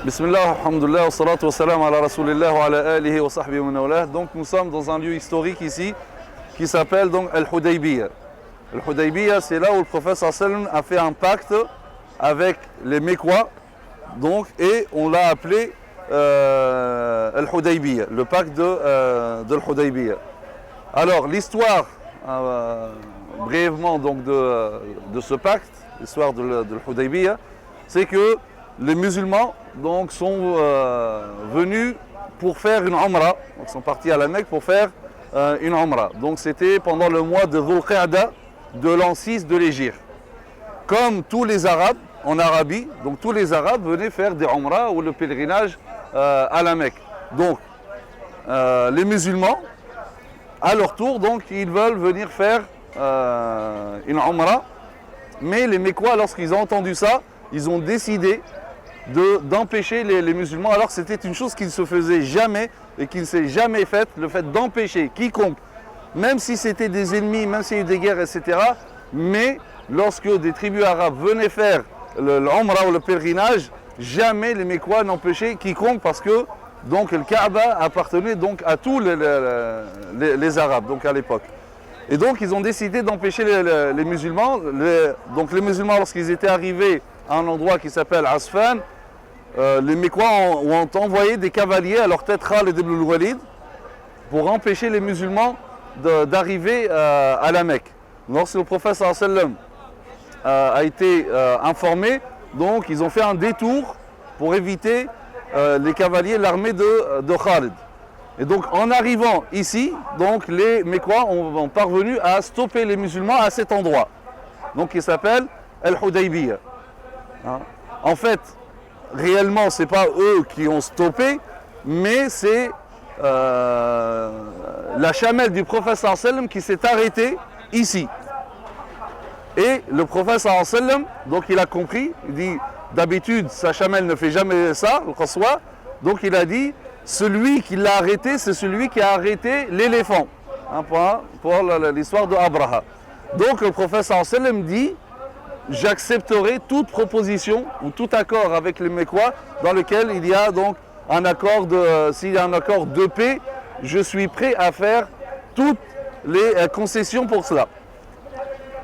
Bismillah, alhamdulillah, wa salatu wa salam ala rasulillah wa ala alihi wa sahbihi wa man. Donc nous sommes dans un lieu historique ici qui s'appelle donc Al-Hudaybiyah. Al-Hudaybiyah, c'est là où le prophète sallam a fait un pacte avec les Mécois, donc, et on l'a appelé Al-Hudaybiyah, le pacte de l'Hudaybiyah. Alors l'histoire, brièvement donc de ce pacte, l'histoire de l'Hudaybiyah, c'est que les musulmans donc, sont venus pour faire une Umrah, donc sont partis à la Mecque pour faire une Umrah. Donc c'était pendant le mois de Dhul Qa'da de l'an 6 de l'Hégire. Comme tous les Arabes en Arabie, donc tous les Arabes venaient faire des Umrah ou le pèlerinage à la Mecque. Donc les musulmans, à leur tour, donc ils veulent venir faire une Umrah, mais les Mécois, lorsqu'ils ont entendu ça, ils ont décidé d'empêcher les musulmans, alors que c'était une chose qui ne se faisait jamais et qui ne s'est jamais faite, le fait d'empêcher quiconque, même si c'était des ennemis, même s'il y a eu des guerres, etc. Mais lorsque des tribus arabes venaient faire l'Umrah ou le pèlerinage, jamais les Mécois n'empêchaient quiconque, parce que donc le Kaaba appartenait donc à tous les Arabes donc à l'époque. Et donc ils ont décidé d'empêcher les musulmans. Donc les musulmans, lorsqu'ils étaient arrivés à un endroit qui s'appelle Asfan, les Mécois ont envoyé des cavaliers, à leur tête Khalid ibn al-Walid, pour empêcher les musulmans d'arriver à la Mecque. Lorsque le prophète sallam a été informé, donc ils ont fait un détour pour éviter les cavaliers, l'armée de Khalid. Et donc en arrivant ici, donc les Mécois ont parvenu à stopper les musulmans à cet endroit, donc qui s'appelle Al-Hudaybiyah. En fait, réellement, ce n'est pas eux qui ont stoppé, mais c'est la chamelle du prophète sallam qui s'est arrêtée ici. Et le prophète sallam, donc il a compris, il dit d'habitude sa chamelle ne fait jamais ça, le qaswa, donc il a dit celui qui l'a arrêté, c'est celui qui a arrêté l'éléphant, pour l'histoire de Abraha. Donc le prophète sallam dit j'accepterai toute proposition ou tout accord avec les Mécois dans lequel il y a donc un accord s'il y a un accord de paix, je suis prêt à faire toutes les concessions pour cela.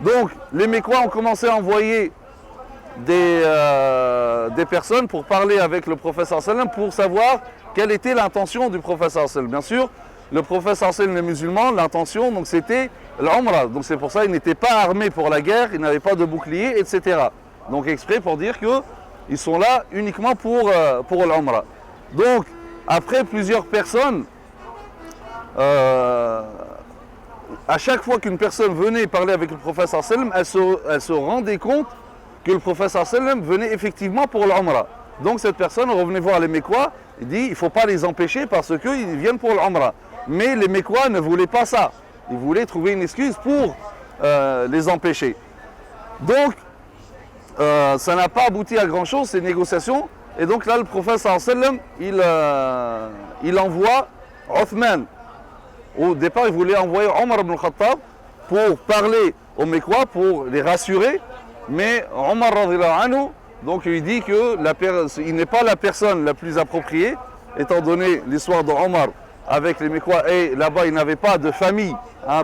Donc les Mécois ont commencé à envoyer des personnes pour parler avec le prophète sallam pour savoir quelle était l'intention du prophète sallam. Bien sûr, le prophète sallam, les musulmans, l'intention donc c'était l'Umrah. Donc c'est pour ça qu'ils n'étaient pas armés pour la guerre, ils n'avaient pas de bouclier, etc. Donc exprès pour dire qu'ils sont là uniquement pour l'Umrah. Donc après plusieurs personnes, à chaque fois qu'une personne venait parler avec le prophète sallam, elle se rendait compte que le prophète sallam venait effectivement pour l'Umrah. Donc cette personne revenait voir les Mécois, il dit il ne faut pas les empêcher parce qu'ils viennent pour l'Umrah. Mais les Mécois ne voulaient pas ça. Ils voulaient trouver une excuse pour les empêcher. Donc, ça n'a pas abouti à grand-chose, ces négociations. Et donc là, le prophète sallam, il envoie Othman. Au départ, il voulait envoyer Omar ibn Khattab pour parler aux Mécois, pour les rassurer. Mais Omar radhiyallahu anhu, donc il dit qu'il n'est pas la personne la plus appropriée, étant donné l'histoire de Omar avec les Mécois, et là-bas il n'avait pas de famille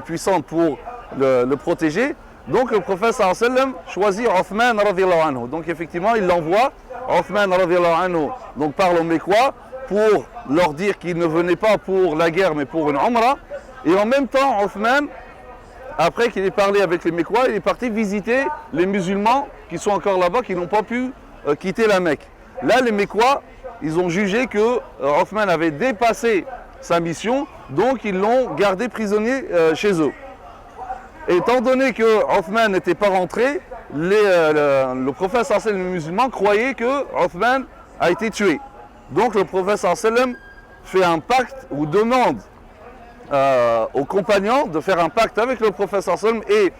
puissante pour le protéger. Donc le prophète sallam choisit Othman radhiyallahu anhu. Donc effectivement il l'envoie, Othman radhiyallahu anhu donc parle aux Mécois pour leur dire qu'il ne venait pas pour la guerre mais pour une Umrah. Et en même temps Othman, après qu'il ait parlé avec les Mécois, il est parti visiter les musulmans qui sont encore là-bas, qui n'ont pas pu quitter la Mecque. Là les Mécois, ils ont jugé que Othman avait dépassé sa mission, donc ils l'ont gardé prisonnier chez eux. Étant donné que Othman n'était pas rentré, le prophète sallam, les musulmans croyaient que Othman a été tué. Donc le prophète sallam fait un pacte ou demande aux compagnons de faire un pacte avec le prophète sallam et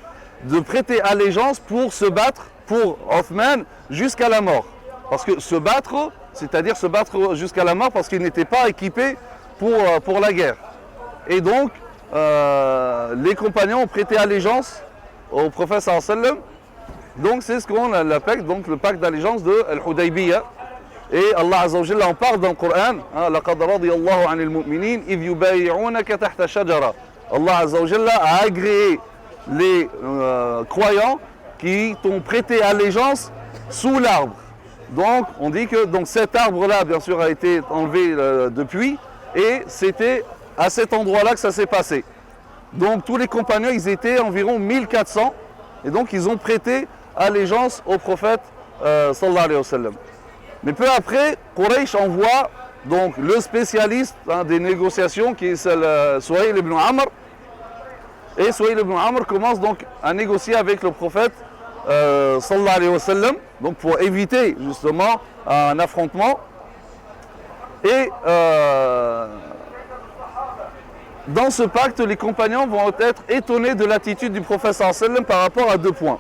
de prêter allégeance pour se battre pour Othman jusqu'à la mort. Parce que se battre, c'est-à-dire se battre jusqu'à la mort parce qu'il n'était pas équipé pour la guerre. Et donc, les compagnons ont prêté allégeance au prophète sallam. Donc c'est ce qu'on appelle donc le pacte d'allégeance de Al-Hudaybiyah. Et Allah Azza wa Jalla en parle dans le Coran. لَقَدْ رَضِيَ اللَّهُ عَنِ الْمُؤْمِنِينَ إِذْ يُبَايِعُونَكَ تَحْتَ شَجَرَةٍ. Allah Azza wa Jalla a agréé les croyants qui t'ont prêté allégeance sous l'arbre. Donc on dit que cet arbre-là, bien sûr, a été enlevé depuis, et c'était à cet endroit-là que ça s'est passé. Donc tous les compagnons, ils étaient environ 1400, et donc ils ont prêté allégeance au prophète sallallahu alayhi wa sallam. Mais peu après, Quraysh envoie donc le spécialiste des négociations, qui est Suhayl ibn Amr. Et Suhayl ibn Amr commence donc à négocier avec le prophète sallallahu alayhi wa sallam, donc pour éviter justement un affrontement. Et dans ce pacte, les compagnons vont être étonnés de l'attitude du prophète sallallahu alayhi wa sallam par rapport à deux points.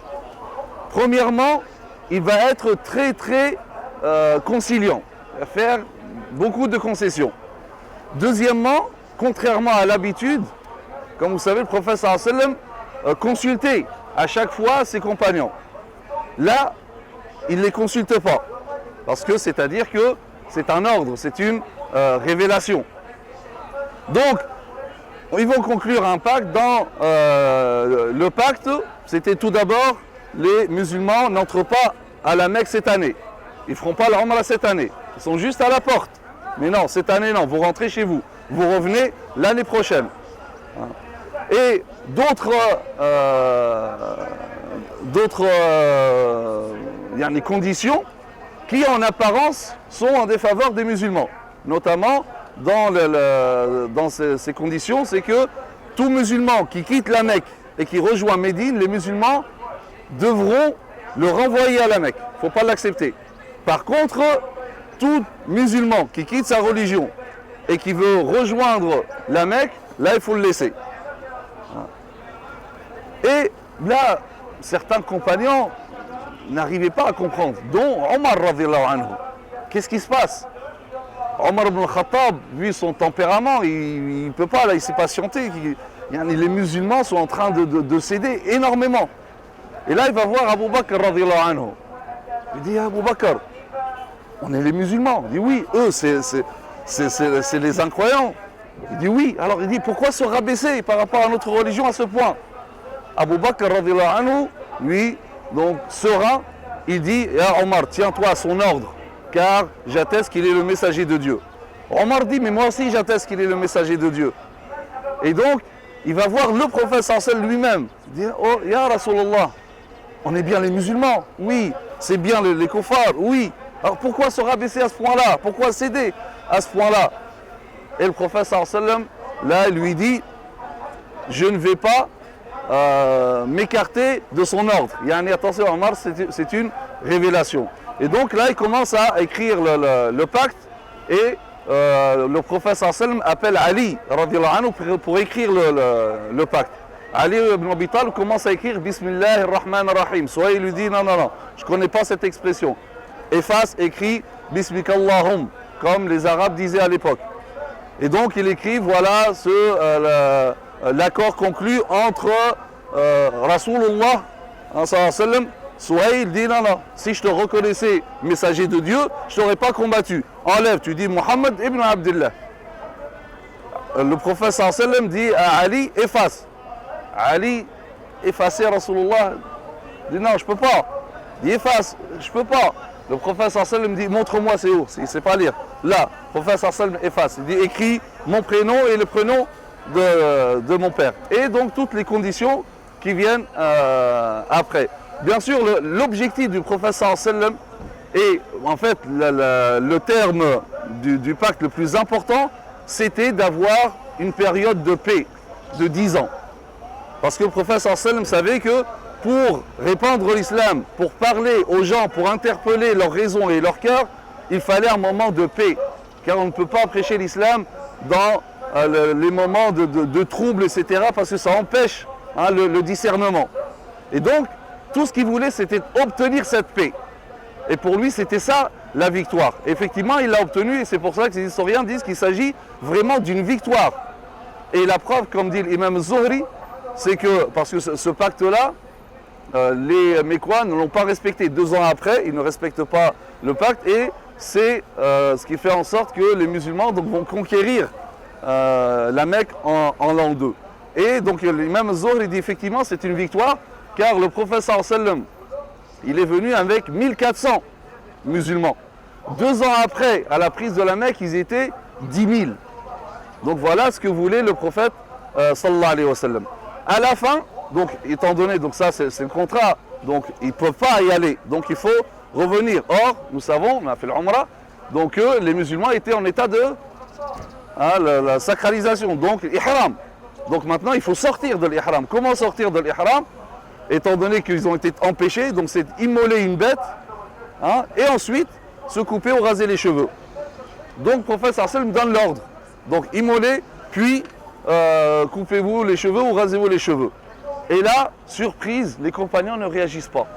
Premièrement, il va être très très conciliant, il va faire beaucoup de concessions. Deuxièmement, contrairement à l'habitude, comme vous savez, le prophète sallallahu alayhi wa sallam consultait à chaque fois ses compagnons. Là, il ne les consulte pas, parce que c'est-à-dire que c'est un ordre, c'est une révélation. Donc, ils vont conclure un pacte. Dans le pacte, c'était tout d'abord, les musulmans n'entrent pas à la Mecque cette année. Ils ne feront pas la Umrah cette année. Ils sont juste à la porte. Mais non, cette année, non, vous rentrez chez vous. Vous revenez l'année prochaine. Et d'autres conditions qui, en apparence, sont en défaveur des musulmans. Notamment, dans ces conditions, c'est que tout musulman qui quitte la Mecque et qui rejoint Médine, les musulmans devront le renvoyer à la Mecque. Il ne faut pas l'accepter. Par contre, tout musulman qui quitte sa religion et qui veut rejoindre la Mecque, là, il faut le laisser. Et là, certains compagnons n'arrivaient pas à comprendre, dont Omar radhiyallahu anhu. Qu'est-ce qui se passe? Omar ibn al-Khattab, vu son tempérament, il ne peut pas, là, il s'est patienté. Les musulmans sont en train de céder énormément. Et là, il va voir Abu Bakr radhiyallahu anhu. Il dit, Abu Bakr, on est les musulmans. Il dit, oui, eux, c'est les incroyants. Il dit, oui. Alors il dit, pourquoi se rabaisser par rapport à notre religion à ce point? Abu Bakr radhiyallahu anhu, lui, donc serein, il dit, Ya Omar, tiens-toi à son ordre, car j'atteste qu'il est le messager de Dieu. Omar dit, mais moi aussi j'atteste qu'il est le messager de Dieu. Et donc, il va voir le prophète sallallahu alayhi wa sallam lui-même. Il dit, oh, Ya Rasulallah, on est bien les musulmans, oui. C'est bien les kuffars, oui. Alors pourquoi se rabaisser à ce point-là? Pourquoi céder à ce point-là? Et le prophète sallallahu alayhi wa sallam, là, il lui dit, je ne vais pas m'écarter de son ordre. Attention, Omar, c'est une révélation. Et donc là, il commence à écrire le pacte, et le prophète sallallahu alayhi wa sallam appelle Ali radhiyallahu anhu pour écrire le pacte. Ali ibn Abi Talib commence à écrire Bismillahir Rahmanir Rahim. Soit il lui dit non, je ne connais pas cette expression. Efface, écrit Bismikallahum, comme les Arabes disaient à l'époque. Et donc il écrit, voilà l'accord conclu entre Rasulullah sallallahu alayhi wa sallam. Suhayl dit non, si je te reconnaissais messager de Dieu, je ne t'aurais pas combattu. Enlève, tu dis Muhammad ibn Abdullah. Le prophète sallallahu alayhi wa sallam dit à Ali, efface. Ali, effacer Rasulullah, dit non, je ne peux pas. Il dit efface, je ne peux pas. Le prophète sallallahu alayhi wa sallam dit montre-moi c'est où, il ne sait pas lire. Là, le prophète sallallahu alayhi wa sallam efface. Il dit écris mon prénom et le prénom de mon père. Et donc toutes les conditions qui viennent après. Bien sûr, l'objectif du prophète sallallahu alayhi wa sallam et en fait le terme du pacte le plus important, c'était d'avoir une période de paix de 10 ans. Parce que le prophète sallallahu alayhi wa sallam savait que pour répandre l'islam, pour parler aux gens, pour interpeller leur raison et leur cœur, il fallait un moment de paix. Car on ne peut pas prêcher l'islam dans les moments de troubles, etc. parce que ça empêche le discernement. Et donc, tout ce qu'il voulait, c'était obtenir cette paix. Et pour lui, c'était ça la victoire. Effectivement, il l'a obtenue, et c'est pour ça que les historiens disent qu'il s'agit vraiment d'une victoire. Et la preuve, comme dit l'imam Zuhri, c'est que, parce que ce pacte-là, les Mécois ne l'ont pas respecté. 2 ans après, ils ne respectent pas le pacte, et c'est ce qui fait en sorte que les musulmans donc, vont conquérir la Mecque en l'an 2. Et donc l'imam Zuhr il dit effectivement c'est une victoire car le prophète sallam il est venu avec 1400 musulmans. 2 ans après, à la prise de la Mecque, ils étaient 10 000. Donc voilà ce que voulait le prophète sallallahu alayhi wa sallam. À la fin, donc étant donné, donc ça c'est le contrat, donc ils ne peuvent pas y aller, donc il faut revenir. Or, nous savons, on a fait l'Umrah, donc les musulmans étaient en état de la sacralisation, donc l'ihram. Donc maintenant il faut sortir de l'ihram. Comment sortir de l'ihram? Étant donné qu'ils ont été empêchés, donc c'est immoler une bête, et ensuite se couper ou raser les cheveux. Donc le prophète sallam donne l'ordre. Donc immolez, puis coupez-vous les cheveux ou rasez-vous les cheveux. Et là, surprise, les compagnons ne réagissent pas.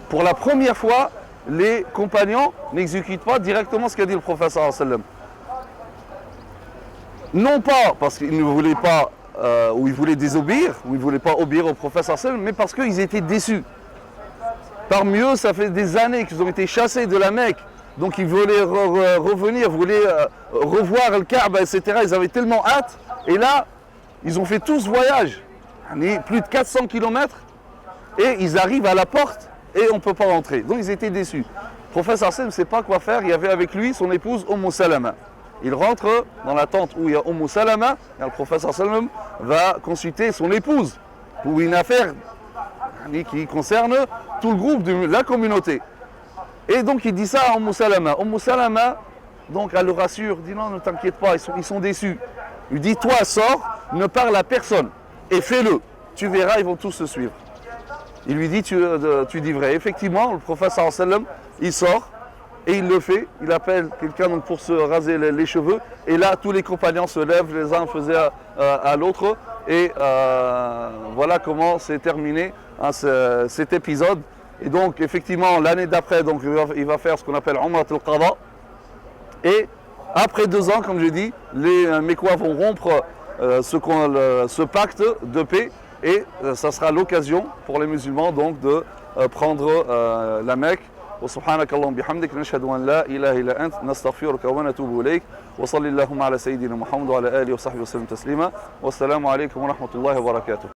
Pour la première fois, les compagnons n'exécutent pas directement ce qu'a dit le prophète sallam. Non pas parce qu'ils ne voulaient pas, ou ils voulaient désobéir, ou ils ne voulaient pas obéir au prophète sallam, mais parce qu'ils étaient déçus. Parmi eux, ça fait des années qu'ils ont été chassés de la Mecque. Donc ils voulaient revenir, voulaient revoir le Kaaba, etc. Ils avaient tellement hâte. Et là, ils ont fait tout ce voyage, plus de 400 km, et ils arrivent à la porte et on ne peut pas rentrer. Donc ils étaient déçus. Le prophète sallam ne sait pas quoi faire. Il y avait avec lui son épouse Salama. Il rentre dans la tente où il y a Salama, et le prophète sallam va consulter son épouse pour une affaire qui concerne tout le groupe de la communauté. Et donc il dit ça à Salama. Salama, donc elle le rassure, dit non, ne t'inquiète pas, ils sont déçus. Il lui dit, toi sors, ne parle à personne et fais-le. Tu verras, ils vont tous se suivre. Il lui dit, tu dis vrai. Effectivement, le prophète sallam, il sort et il le fait. Il appelle quelqu'un pour se raser les cheveux. Et là, tous les compagnons se lèvent, les uns faisaient à l'autre. Et voilà comment s'est terminé cet épisode. Et donc, effectivement, l'année d'après, donc, il va faire ce qu'on appelle Umrat al-Qada. Et après 2 ans, comme je dis, les Mécois vont rompre ce pacte de paix. Et ça sera l'occasion pour les musulmans donc, de prendre la Mecque. وسبحانك اللهم بحمدك نشهد أن لا إله إلا أنت نستغفرك ونتوب إليك وصلى اللهم على سيدنا محمد وعلى آله وصحبه وسلم تسليما والسلام عليكم ورحمة الله وبركاته.